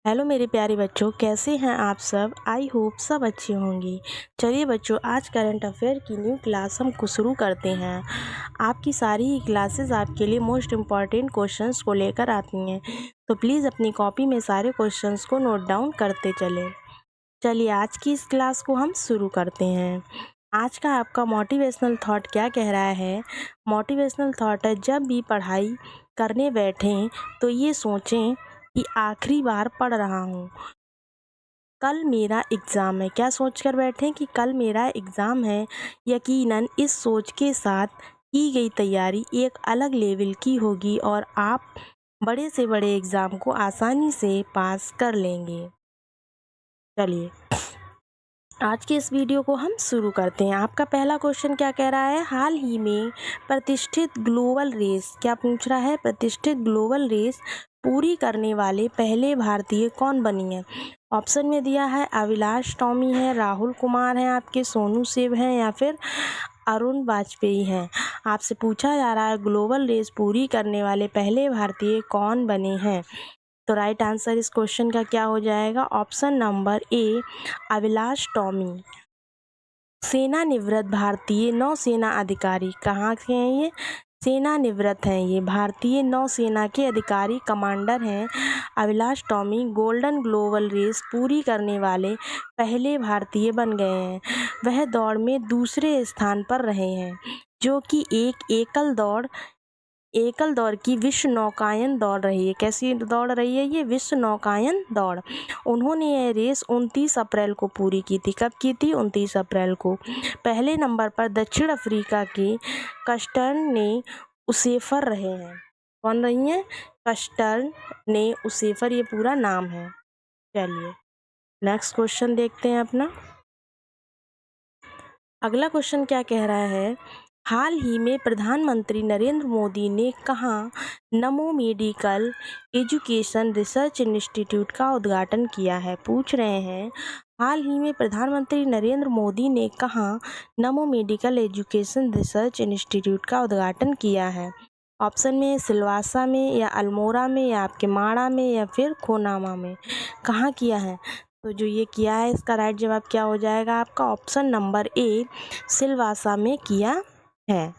Hello मेरे प्यारे बच्चों, कैसे हैं आप सब। आई होप सब अच्छे होंगे। चलिए बच्चों, आज करंट अफेयर की न्यू क्लास हम शुरू करते हैं। आपकी सारी ही क्लासेस आपके लिए मोस्ट इम्पॉर्टेंट क्वेश्चंस को लेकर आती हैं, तो प्लीज़ अपनी कॉपी में सारे क्वेश्चंस को नोट डाउन करते चलें। चलिए आज की इस क्लास को हम शुरू करते हैं। आज का आपका मोटिवेशनल थॉट क्या कह रहा है। मोटिवेशनल थॉट है, जब भी पढ़ाई करने बैठें तो ये सोचें कि आखिरी बार पढ़ रहा हूँ, कल मेरा एग्ज़ाम है। क्या सोचकर बैठें कि कल मेरा एग्ज़ाम है। यकीनन इस सोच के साथ की गई तैयारी एक अलग लेवल की होगी और आप बड़े से बड़े एग्ज़ाम को आसानी से पास कर लेंगे। चलिए आज के इस वीडियो को हम शुरू करते हैं। आपका पहला क्वेश्चन क्या कह रहा है। हाल ही में प्रतिष्ठित ग्लोबल रेस, क्या पूछ रहा है, प्रतिष्ठित ग्लोबल रेस पूरी करने वाले पहले भारतीय कौन बनी है। ऑप्शन में दिया है अभिलाष टॉमी है, राहुल कुमार हैं आपके, सोनू सूद हैं या फिर अरुण वाजपेयी हैं। आपसे पूछा जा रहा है ग्लोबल रेस पूरी करने वाले पहले भारतीय कौन बने हैं। तो राइट आंसर इस क्वेश्चन का क्या हो जाएगा, option number A Abhilash Tomy. सेनानिवृत्त भारतीय नौसेना अधिकारी, कहाँ के हैं ये, सेनानिवृत्त हैं ये, भारतीय नौसेना के अधिकारी कमांडर हैं Abhilash Tomy. Golden global race पूरी करने वाले पहले भारतीय बन गए हैं। वह दौड़ में दूसरे स्थान पर रहे हैं, जो कि एक एकल दौड़ की विश्व नौकायन दौड़ रही है। कैसी दौड़ रही है ये, विश्व नौकायन दौड़। उन्होंने यह रेस 29 अप्रैल को पूरी की थी। कब की थी, 29 अप्रैल को। पहले नंबर पर दक्षिण अफ्रीका के कस्टर्न ने उसेफर रहे हैं। कौन रही हैं, कस्टर्न ने उसेफर, ये पूरा नाम है। चलिए नेक्स्ट क्वेश्चन देखते हैं अपना। अगला क्वेश्चन क्या कह रहा है। हाल ही में प्रधानमंत्री नरेंद्र मोदी ने कहाँ नमो मेडिकल एजुकेशन रिसर्च इंस्टीट्यूट का उद्घाटन किया है। पूछ रहे हैं हाल ही में प्रधानमंत्री नरेंद्र मोदी ने कहाँ नमो मेडिकल एजुकेशन रिसर्च इंस्टीट्यूट का उद्घाटन किया है। ऑप्शन में सिलवासा में या अल्मोड़ा में या आपके माड़ा में या फिर खोनामा में, कहाँ किया है। तो जो ये किया है इसका राइट जवाब क्या हो जाएगा आपका, ऑप्शन नंबर ए सिलवासा में किया है।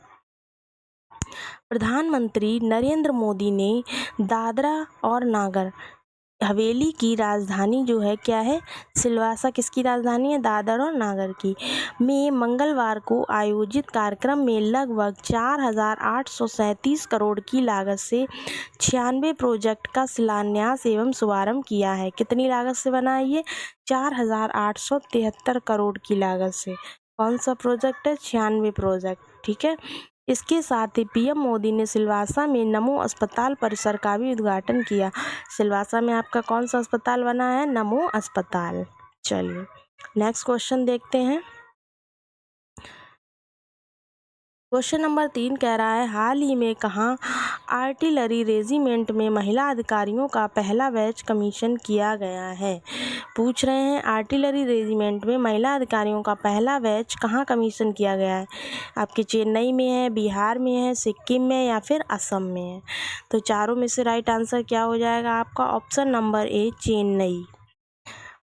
प्रधानमंत्री नरेंद्र मोदी ने दादरा और नागर हवेली की राजधानी जो है क्या है, सिलवासा किसकी राजधानी है, दादर और नागर की, में मंगलवार को आयोजित कार्यक्रम में लगभग 4,837 करोड़ की लागत से 96 प्रोजेक्ट का शिलान्यास एवं शुभारंभ किया है। कितनी लागत से बना है ये, 4,873 करोड़ की लागत से। कौन सा प्रोजेक्ट है, 96 प्रोजेक्ट, ठीक है। इसके साथ ही पीएम मोदी ने सिलवासा में नमो अस्पताल परिसर का भी उद्घाटन किया। सिलवासा में आपका कौन सा अस्पताल बना है, नमो अस्पताल। चलिए नेक्स्ट क्वेश्चन देखते हैं। क्वेश्चन नंबर 3 कह रहा है हाल ही में कहाँ आर्टिलरी रेजिमेंट में महिला अधिकारियों का पहला बैच कमीशन किया गया है। पूछ रहे हैं आर्टिलरी रेजिमेंट में महिला अधिकारियों का पहला बैच कहाँ कमीशन किया गया है। आपके चेन्नई में है, बिहार में है, सिक्किम में या फिर असम में है। तो चारों में से राइट आंसर क्या हो जाएगा आपका, ऑप्शन नंबर ए चेन्नई।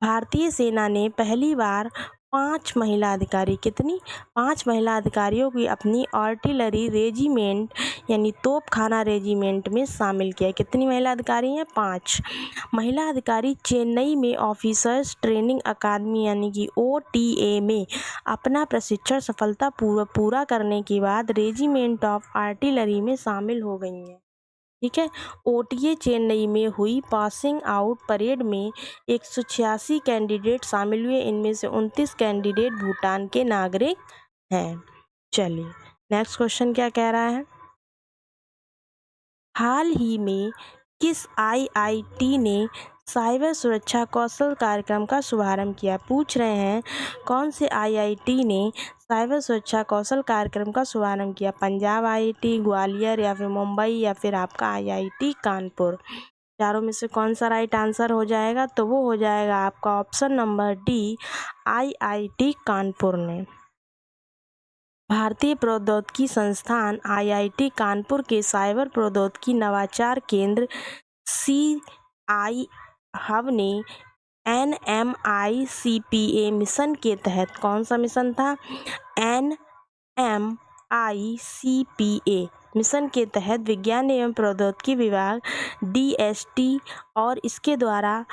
भारतीय सेना ने पहली बार 5 महिला अधिकारी, कितनी, 5 महिला अधिकारियों की अपनी आर्टिलरी रेजिमेंट यानी तोपखाना रेजिमेंट में शामिल किया। कितनी महिला अधिकारी हैं, 5 महिला अधिकारी चेन्नई में ऑफिसर्स ट्रेनिंग अकादमी यानी कि OTA में अपना प्रशिक्षण सफलतापूर्वक पूरा करने के बाद रेजिमेंट ऑफ आर्टिलरी में शामिल हो गई हैं। ठीक है। OTA चेन्नई में हुई पासिंग आउट परेड में 186 कैंडिडेट शामिल हुए। इनमें से 29 कैंडिडेट भूटान के नागरिक हैं। चलिए नेक्स्ट क्वेश्चन क्या कह रहा है। हाल ही में किस IIT ने साइबर सुरक्षा कौशल कार्यक्रम का शुभारंभ किया। पूछ रहे हैं कौन से IIT ने साइबर सुरक्षा कौशल कार्यक्रम का शुभारंभ किया। पंजाब IIT, ग्वालियर या फिर मुंबई या फिर आपका IIT कानपुर। चारों में से कौन सा राइट आंसर हो जाएगा, तो वो हो जाएगा आपका option number D IIT Kanpur ने। भारतीय प्रौद्योगिकी संस्थान IIT कानपुर के साइबर प्रौद्योगिकी नवाचार केंद्र CISR हब ने NMICPA मिशन के तहत, कौन सा मिशन था? NMICPA मिशन के तहत विज्ञान एवं प्रौद्योगिकी विभाग DST और इसके द्वारा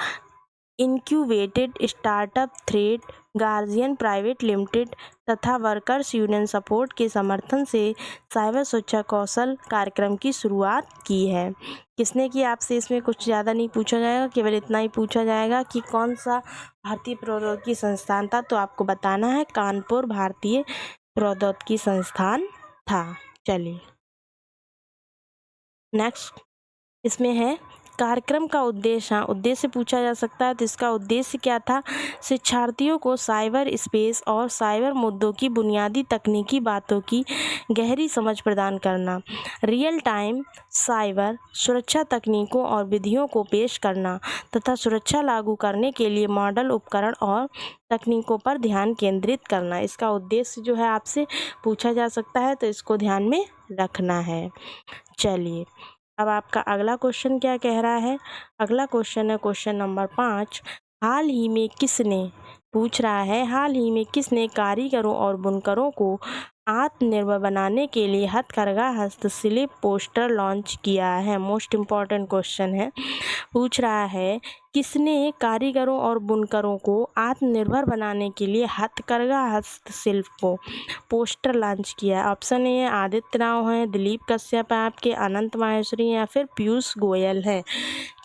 incubated startup thread guardian private limited तथा वर्कर्स यूनियन सपोर्ट के समर्थन से साइबर सुरक्षा कौशल कार्यक्रम की शुरुआत की है। किसने की? आपसे इसमें कुछ ज़्यादा नहीं पूछा जाएगा, केवल इतना ही पूछा जाएगा कि कौन सा भारतीय प्रौद्योगिकी संस्थान था, तो आपको बताना है कानपुर भारतीय प्रौद्योगिकी संस्थान था। चलिए नेक्स्ट इसमें है कार्यक्रम का उद्देश्य। हाँ, उद्देश्य पूछा जा सकता है, तो इसका उद्देश्य क्या था? शिक्षार्थियों को साइबर स्पेस और साइबर मुद्दों की बुनियादी तकनीकी बातों की गहरी समझ प्रदान करना, रियल टाइम साइबर सुरक्षा तकनीकों और विधियों को पेश करना तथा सुरक्षा लागू करने के लिए मॉडल उपकरण और तकनीकों पर ध्यान केंद्रित करना। इसका उद्देश्य जो है आपसे पूछा जा सकता है, तो इसको ध्यान में रखना है। चलिए अब आपका अगला क्वेश्चन क्या कह रहा है? अगला क्वेश्चन है क्वेश्चन नंबर 5। हाल ही में किसने, पूछ रहा है हाल ही में किसने कारीगरों और बुनकरों को आत्मनिर्भर बनाने के लिए हथकरघा हस्तशिल्प पोस्टर लॉन्च किया है? मोस्ट इम्पॉर्टेंट क्वेश्चन है। पूछ रहा है किसने कारीगरों और बुनकरों को आत्मनिर्भर बनाने के लिए हथकरघा हस्तशिल्प को पोस्टर लॉन्च किया? ऑप्शन ए है आदित्य राव है, दिलीप कश्यप है आपके, अनंत माहेश्वरी या फिर पीयूष गोयल है।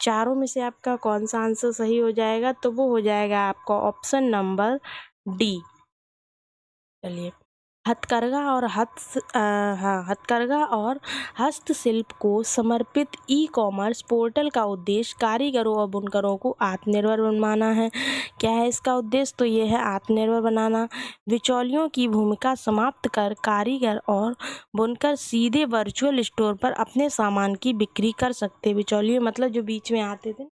चारों में से आपका कौन सा आंसर सही हो जाएगा? तो वो हो जाएगा आपका ऑप्शन नंबर डी। चलिए हथकरघा और हस्तशिल्प को समर्पित ई-कॉमर्स पोर्टल का उद्देश्य कारीगरों और बुनकरों को आत्मनिर्भर बनाना है। क्या है इसका उद्देश्य? तो ये है आत्मनिर्भर बनाना। बिचौलियों की भूमिका समाप्त कर कारीगर और बुनकर सीधे वर्चुअल स्टोर पर अपने सामान की बिक्री कर सकते। बिचौलिए मतलब जो बीच में आते थे,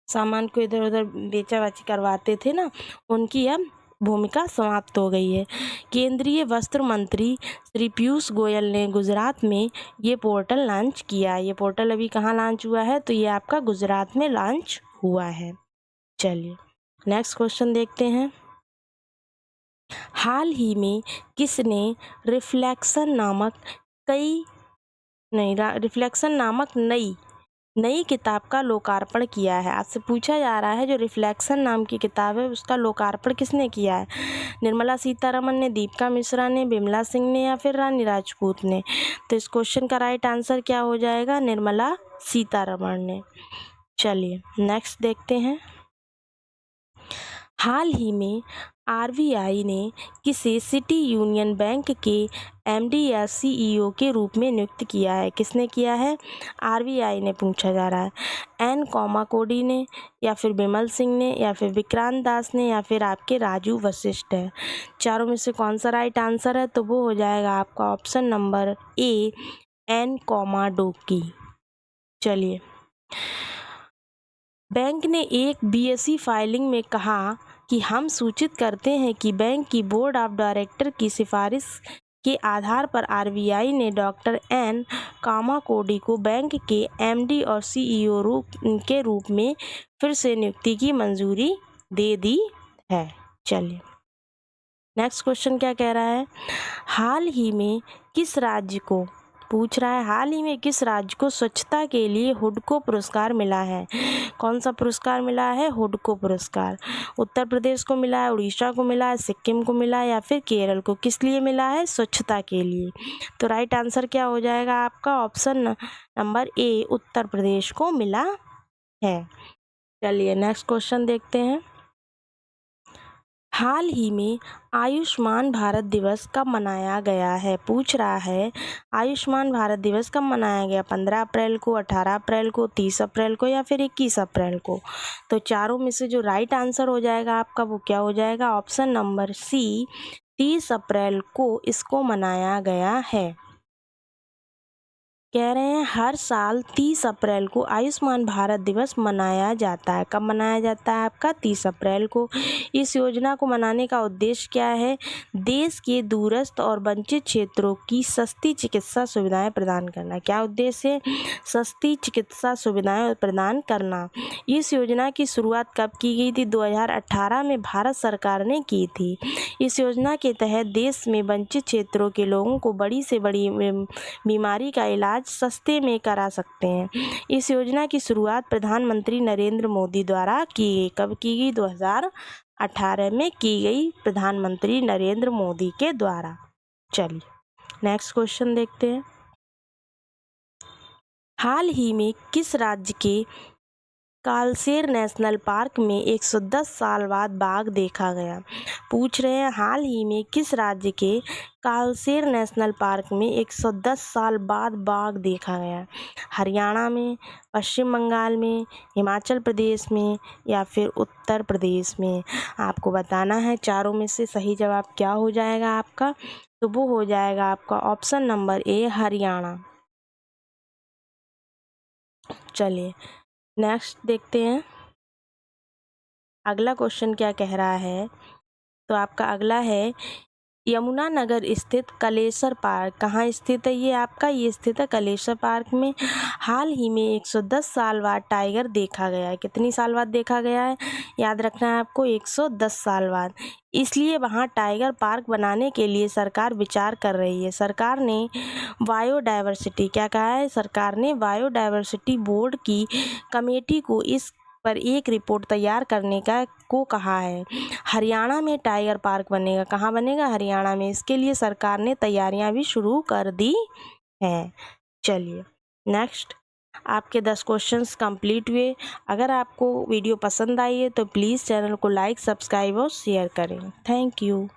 सामान को इधर उधर बेचा-बाची करवाते थे ना, उनकी अब भूमिका समाप्त हो गई है। केंद्रीय वस्त्र मंत्री श्री पीयूष गोयल ने गुजरात में ये पोर्टल लॉन्च किया। ये पोर्टल अभी कहाँ लॉन्च हुआ है? तो ये आपका गुजरात में लॉन्च हुआ है। चलिए नेक्स्ट क्वेश्चन देखते हैं। हाल ही में किसने रिफ्लेक्शन नामक नई किताब का लोकार्पण किया है? आपसे पूछा जा रहा है जो रिफ्लेक्शन नाम की किताब है उसका लोकार्पण किसने किया है? निर्मला सीतारमण ने, दीपिका मिश्रा ने, बिमला सिंह ने या फिर रानी राजपूत ने? तो इस क्वेश्चन का राइट आंसर क्या हो जाएगा? निर्मला सीतारमण ने। चलिए नेक्स्ट देखते हैं। हाल ही में RBI ने किसे सिटी यूनियन बैंक के MD या CEO के रूप में नियुक्त किया है? किसने किया है? RBI ने पूछा जा रहा है। N कोडी ने या फिर बिमल सिंह ने या फिर विक्रांत दास ने या फिर आपके राजू वशिष्ठ है। चारों में से कौन सा राइट आंसर है? तो वो हो जाएगा आपका ऑप्शन नंबर ए N डोकी। चलिए बैंक ने एक BSE फाइलिंग में कहा कि हम सूचित करते हैं कि बैंक की बोर्ड ऑफ डायरेक्टर की सिफारिश के आधार पर RBI ने डॉक्टर N कोडी को बैंक के MD और CEO के रूप में फिर से नियुक्ति की मंजूरी दे दी है। चलिए नेक्स्ट क्वेश्चन क्या कह रहा है? हाल ही में किस राज्य को, पूछ रहा है हाल ही में किस राज्य को स्वच्छता के लिए हुडको पुरस्कार मिला है? कौन सा पुरस्कार मिला है? हुडको पुरस्कार। उत्तर प्रदेश को मिला है, उड़ीसा को मिला है, सिक्किम को मिला है या फिर केरल को? किस लिए मिला है? स्वच्छता के लिए। तो राइट आंसर क्या हो जाएगा आपका? ऑप्शन नंबर ए उत्तर प्रदेश को मिला है। चलिए नेक्स्ट क्वेश्चन देखते हैं। हाल ही में आयुष्मान भारत दिवस कब मनाया गया है? पूछ रहा है आयुष्मान भारत दिवस कब मनाया गया? 15 अप्रैल को, 18 अप्रैल को, 30 अप्रैल को या फिर 21 अप्रैल को? तो चारों में से जो राइट आंसर हो जाएगा आपका वो क्या हो जाएगा? ऑप्शन नंबर सी 30 अप्रैल को इसको मनाया गया है। कह रहे हैं हर साल 30 अप्रैल को आयुष्मान भारत दिवस मनाया जाता है। कब मनाया जाता है आपका? 30 अप्रैल को। इस योजना को मनाने का उद्देश्य क्या है? देश के दूरस्थ और वंचित क्षेत्रों की सस्ती चिकित्सा सुविधाएं प्रदान करना। क्या उद्देश्य है? सस्ती चिकित्सा सुविधाएं प्रदान करना। इस योजना की शुरुआत कब की गई थी? 2018 में भारत सरकार ने की थी। इस योजना के तहत देश में वंचित क्षेत्रों के लोगों को बड़ी से बड़ी बीमारी का इलाज सस्ते में करा सकते हैं। इस योजना की शुरुआत प्रधानमंत्री नरेंद्र मोदी द्वारा की गई। कब की गई? 2018 में की गई, प्रधानमंत्री नरेंद्र मोदी के द्वारा। चलिए नेक्स्ट क्वेश्चन देखते हैं। हाल ही में किस राज्य के कालसेर नेशनल पार्क में 110 साल बाद बाघ देखा गया? पूछ रहे हैं हाल ही में किस राज्य के कालसेर नेशनल पार्क में 110 साल बाद बाघ देखा गया? हरियाणा में, पश्चिम बंगाल में, हिमाचल प्रदेश में या फिर उत्तर प्रदेश में? आपको बताना है चारों में से सही जवाब क्या हो जाएगा आपका। तो वो हो जाएगा आपका ऑप्शन नंबर ए, हरियाणा। चलिए नेक्स्ट देखते हैं अगला क्वेश्चन क्या कह रहा है। तो आपका अगला है यमुनानगर स्थित कलेसर पार्क कहाँ स्थित है? ये आपका ये स्थित है कलेसर पार्क में। हाल ही में 110 साल बाद टाइगर देखा गया है। कितनी साल बाद देखा गया है? याद रखना है आपको, 110 साल बाद। इसलिए वहाँ टाइगर पार्क बनाने के लिए सरकार विचार कर रही है। सरकार ने बायोडायवर्सिटी क्या कहा है? सरकार ने बायोडायवर्सिटी बोर्ड की कमेटी को इस पर एक रिपोर्ट तैयार करने को कहा है। हरियाणा में टाइगर पार्क बनेगा। कहाँ बनेगा? हरियाणा में। इसके लिए सरकार ने तैयारियां भी शुरू कर दी हैं। चलिए नेक्स्ट, आपके 10 क्वेश्चंस कंप्लीट हुए। अगर आपको वीडियो पसंद आई है तो प्लीज़ चैनल को लाइक, सब्सक्राइब और शेयर करें। Thank you.